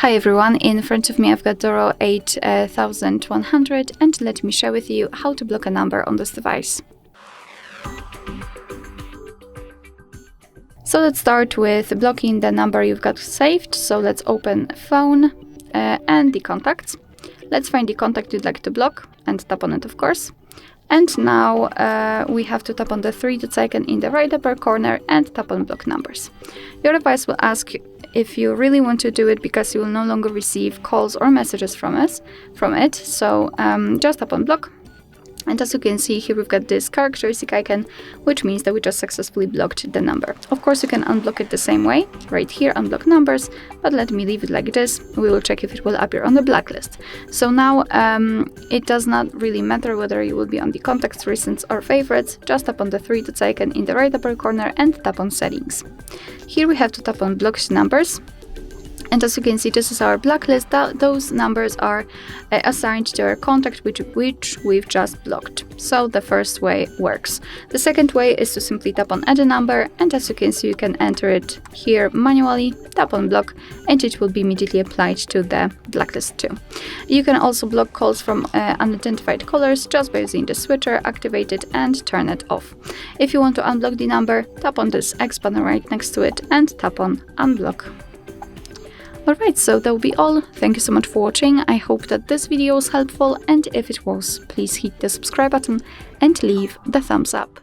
Hi everyone, in front of me I've got DORO 8100 and let me share with you how to block a number on this device. So let's start with blocking the number you've got saved. So let's open phone and the contacts. Let's find the contact you'd like to block and tap on it, of course. And now we have to tap on the 3-dot icon in the right upper corner and tap on block numbers. Your device will ask if you really want to do it because you will no longer receive calls or messages from it. So just tap on block. And as you can see here, we've got this characteristic icon, which means that we just successfully blocked the number. Of course, you can unblock it the same way, right here, unblock numbers, but let me leave it like this. We will check if it will appear on the blacklist. So now it does not really matter whether you will be on the contacts, recents, or favorites. Just tap on the 3-dot icon in the right upper corner and tap on settings. Here we have to tap on blocked numbers. And as you can see, this is our blacklist. Those numbers are assigned to our contact which we've just blocked. So the first way works. The second way is to simply tap on add a number, and as you can see, you can enter it here manually, tap on block, and it will be immediately applied to the blacklist too. You can also block calls from unidentified callers just by using the switcher, activate it and turn it off. If you want to unblock the number, tap on this X button right next to it and tap on unblock. Alright, so that will be all. Thank you so much for watching. I hope that this video was helpful, and if it was, please hit the subscribe button and leave the thumbs up.